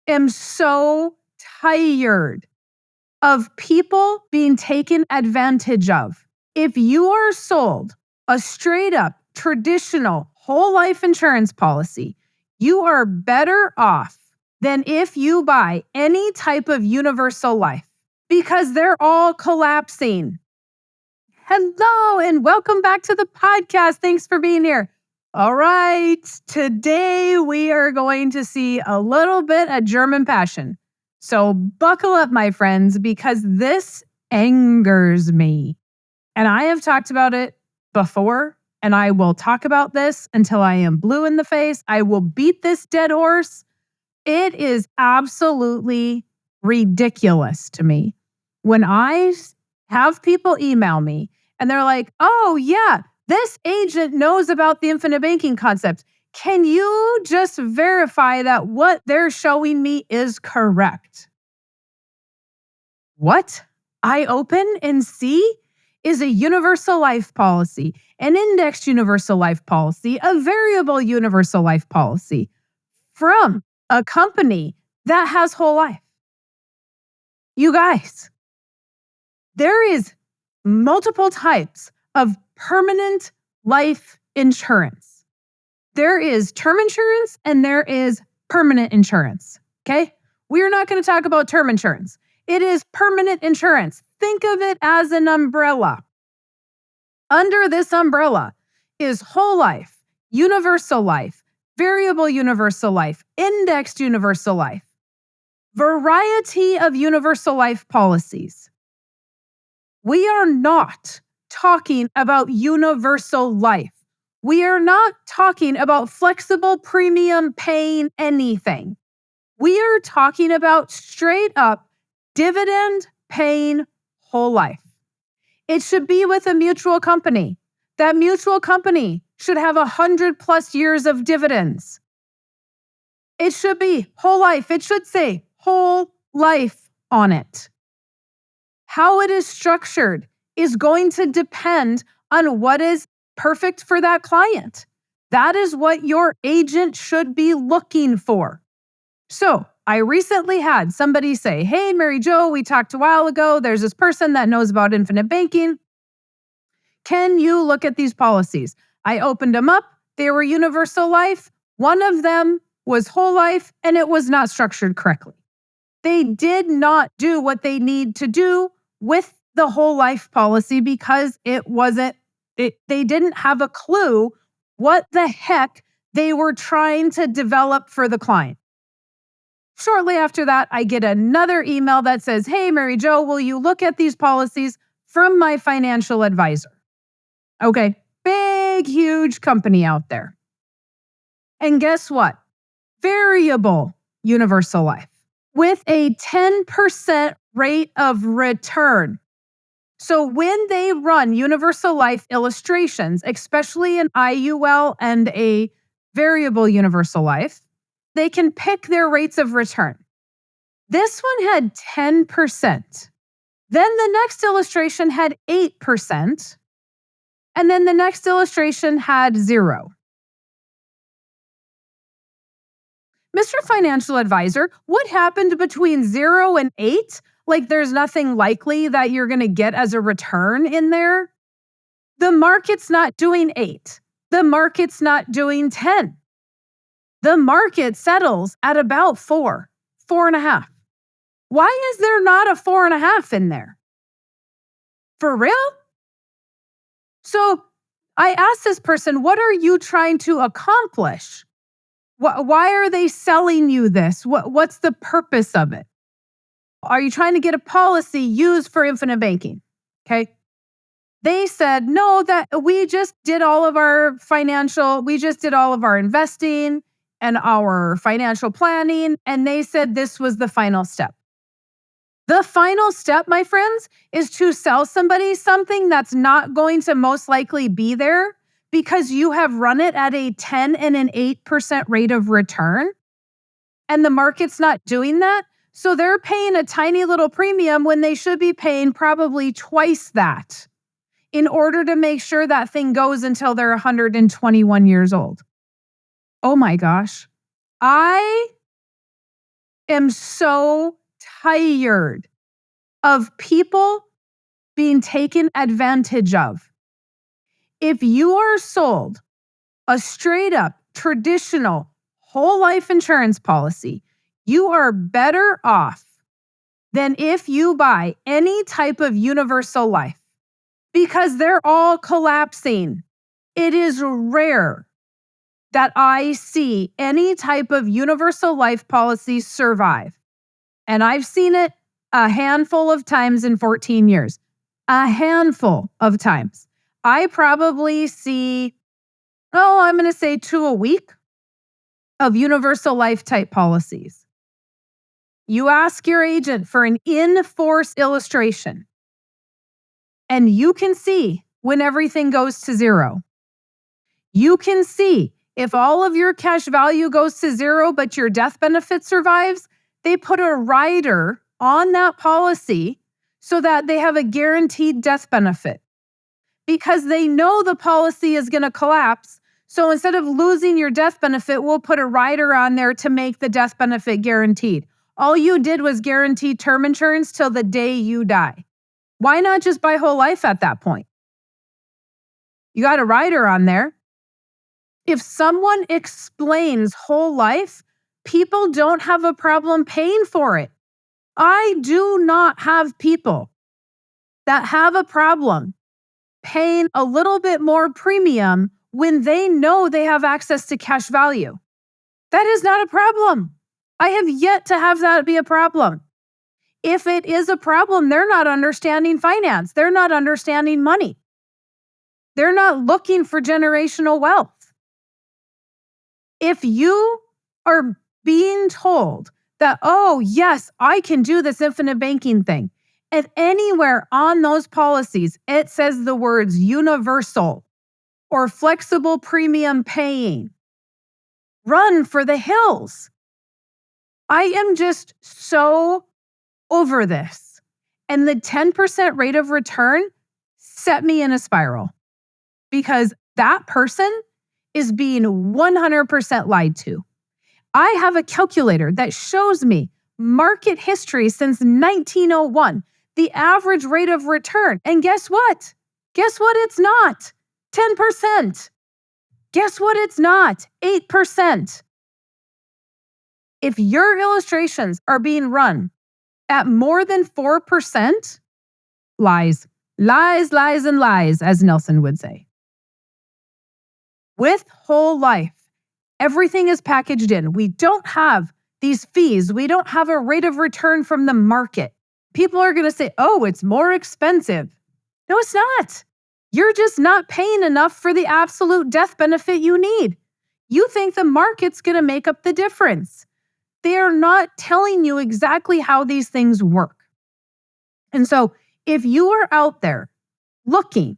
am so tired of people being taken advantage of. If you are sold a straight up traditional whole life insurance policy, you are better off than if you buy any type of universal life because they're all collapsing. Hello and welcome back to the podcast. Thanks for being here. All right, today we are going to see a little bit of German passion. So buckle up, my friends, because this angers me. And I have talked about it before, and I will talk about this until I am blue in the face. I will beat this dead horse. It is absolutely ridiculous to me when I have people email me and they're like, oh, yeah, this agent knows about the infinite banking concept. Can you just verify that what they're showing me is correct? What I open and see is a universal life policy, an indexed universal life policy, a variable universal life policy from a company that has whole life. You guys, there is multiple types of permanent life insurance. There is term insurance and there is permanent insurance, okay? We're not going to talk about term insurance. It is permanent insurance. Think of it as an umbrella. Under this umbrella is whole life, universal life, variable universal life, indexed universal life, variety of universal life policies. We are not talking about universal life. We are not talking about flexible premium paying anything. We are talking about straight up dividend paying whole life. It should be with a mutual company. That mutual company should have 100+ years of dividends. It should be whole life. It should say whole life on it. How it is structured is going to depend on what is perfect for that client. That is what your agent should be looking for. So I recently had somebody say, hey, Mary Jo, we talked a while ago. There's this person that knows about infinite banking. Can you look at these policies? I opened them up. They were universal life. One of them was whole life, and it was not structured correctly. They did not do what they need to do with the whole life policy because they didn't have a clue what the heck they were trying to develop for the client. Shortly after that, I get another email that says, hey, Mary Jo, will you look at these policies from my financial advisor? Okay, big, huge company out there. And guess what? Variable universal life with a 10% rate of return. So when they run universal life illustrations, especially an IUL and a variable universal life, they can pick their rates of return. This one had 10%. Then the next illustration had 8%. And then the next illustration had 0. Mr. Financial Advisor, what happened between 0 and 8? Like there's nothing likely that you're going to get as a return in there? The market's not doing 8. The market's not doing 10. The market settles at about 4.5. Why is there not a 4.5 in there? For real? So I asked this person, what are you trying to accomplish? Why are they selling you this? What's the purpose of it? Are you trying to get a policy used for infinite banking? Okay. They said, no, that we just did all of our investing and our financial planning. And they said this was the final step. The final step, my friends, is to sell somebody something that's not going to most likely be there because you have run it at a 10 and an 8% rate of return. And the market's not doing that. So they're paying a tiny little premium when they should be paying probably twice that in order to make sure that thing goes until they're 121 years old. Oh my gosh. I am so tired of people being taken advantage of. If you are sold a straight up traditional whole life insurance policy, you are better off than if you buy any type of universal life because they're all collapsing. It is rare that I see any type of universal life policy survive. And I've seen it a handful of times in 14 years. A handful of times. I probably see, I'm going to say 2 a week of universal life type policies. You ask your agent for an in-force illustration, and you can see when everything goes to zero. You can see if all of your cash value goes to zero, but your death benefit survives, they put a rider on that policy so that they have a guaranteed death benefit because they know the policy is going to collapse. So instead of losing your death benefit, we'll put a rider on there to make the death benefit guaranteed. All you did was guarantee term insurance till the day you die. Why not just buy whole life at that point? You got a rider on there. If someone explains whole life, people don't have a problem paying for it. I do not have people that have a problem paying a little bit more premium when they know they have access to cash value. That is not a problem. I have yet to have that be a problem. If it is a problem, they're not understanding finance. They're not understanding money. They're not looking for generational wealth. If you are being told that, oh, yes, I can do this infinite banking thing, and anywhere on those policies, it says the words universal or flexible premium paying, run for the hills. I am just so over this. And the 10% rate of return set me in a spiral because that person is being 100% lied to. I have a calculator that shows me market history since 1901, the average rate of return. And guess what? Guess what it's not? 10%. Guess what it's not? 8%. If your illustrations are being run at more than 4%, lies, lies, lies, and lies, as Nelson would say. With whole life, everything is packaged in. We don't have these fees. We don't have a rate of return from the market. People are going to say, oh, it's more expensive. No, it's not. You're just not paying enough for the absolute death benefit you need. You think the market's going to make up the difference. They are not telling you exactly how these things work. And so if you are out there looking,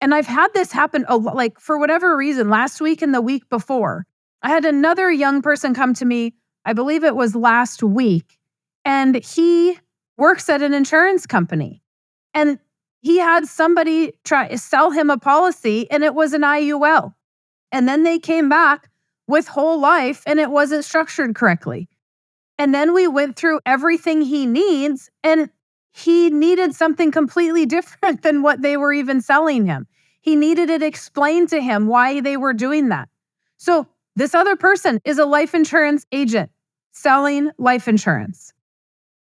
and I've had this happen like for whatever reason, last week and the week before, I had another young person come to me, I believe it was last week, and he works at an insurance company. And he had somebody try to sell him a policy, and it was an IUL. And then they came back with whole life, and it wasn't structured correctly. And then we went through everything he needs, and he needed something completely different than what they were even selling him. He needed it explained to him why they were doing that. So this other person is a life insurance agent selling life insurance.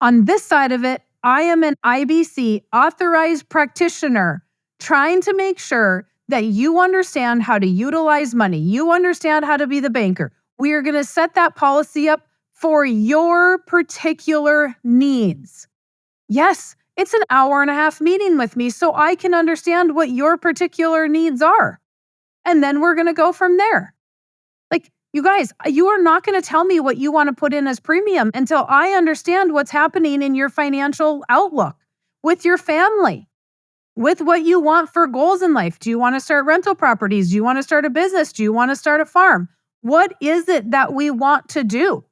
On this side of it, I am an IBC authorized practitioner trying to make sure that you understand how to utilize money. You understand how to be the banker. We are going to set that policy up for your particular needs. Yes, it's an hour-and-a-half meeting with me so I can understand what your particular needs are. And then we're going to go from there. Like, you guys, you are not going to tell me what you want to put in as premium until I understand what's happening in your financial outlook with your family, with what you want for goals in life. Do you want to start rental properties? Do you want to start a business? Do you want to start a farm? What is it that we want to do?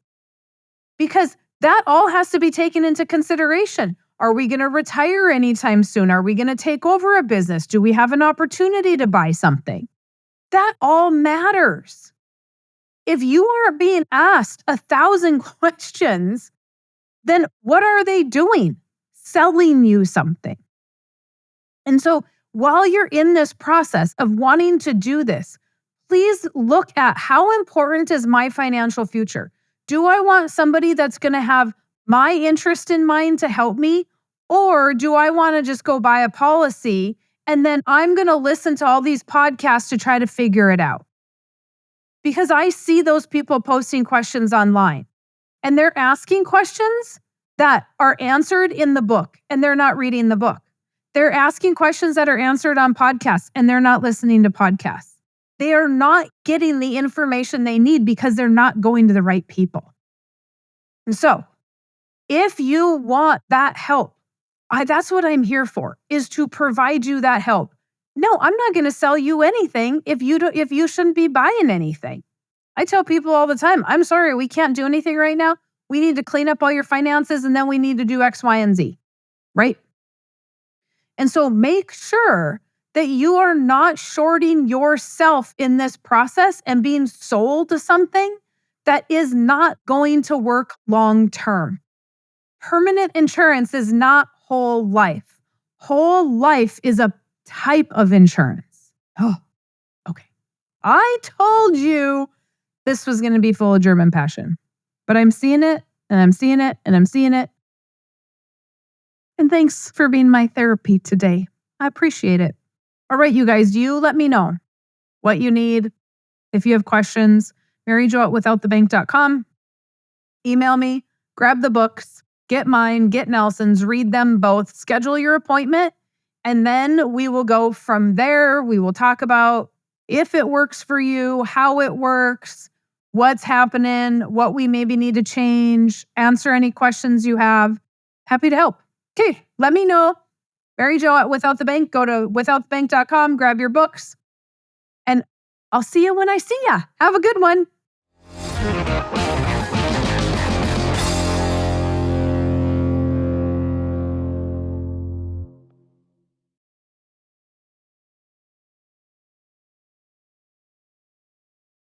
Because that all has to be taken into consideration. Are we going to retire anytime soon? Are we going to take over a business? Do we have an opportunity to buy something? That all matters. If you are being asked 1,000 questions then what are they doing? Selling you something. And so while you're in this process of wanting to do this, please look at how important is my financial future? Do I want somebody that's going to have my interest in mind to help me? Or do I want to just go buy a policy and then I'm going to listen to all these podcasts to try to figure it out? Because I see those people posting questions online and they're asking questions that are answered in the book and they're not reading the book. They're asking questions that are answered on podcasts and they're not listening to podcasts. They are not getting the information they need because they're not going to the right people. And so, if you want that help, that's what I'm here for, is to provide you that help. No, I'm not going to sell you anything if you shouldn't be buying anything. I tell people all the time, I'm sorry, we can't do anything right now. We need to clean up all your finances and then we need to do X, Y, and Z, right? And so make sure that you are not shorting yourself in this process and being sold to something that is not going to work long term. Permanent insurance is not whole life. Whole life is a type of insurance. Oh, okay. I told you this was going to be full of German passion, but I'm seeing it and I'm seeing it and I'm seeing it. And thanks for being my therapy today. I appreciate it. All right, you guys, you let me know what you need. If you have questions, maryjo@withoutthebank.com. Email me, grab the books, get mine, get Nelson's, read them both, schedule your appointment, and then we will go from there. We will talk about if it works for you, how it works, what's happening, what we maybe need to change, answer any questions you have. Happy to help. Okay, let me know. maryjo@withoutthebank. Go to withoutthebank.com, grab your books, and I'll see you when I see ya. Have a good one.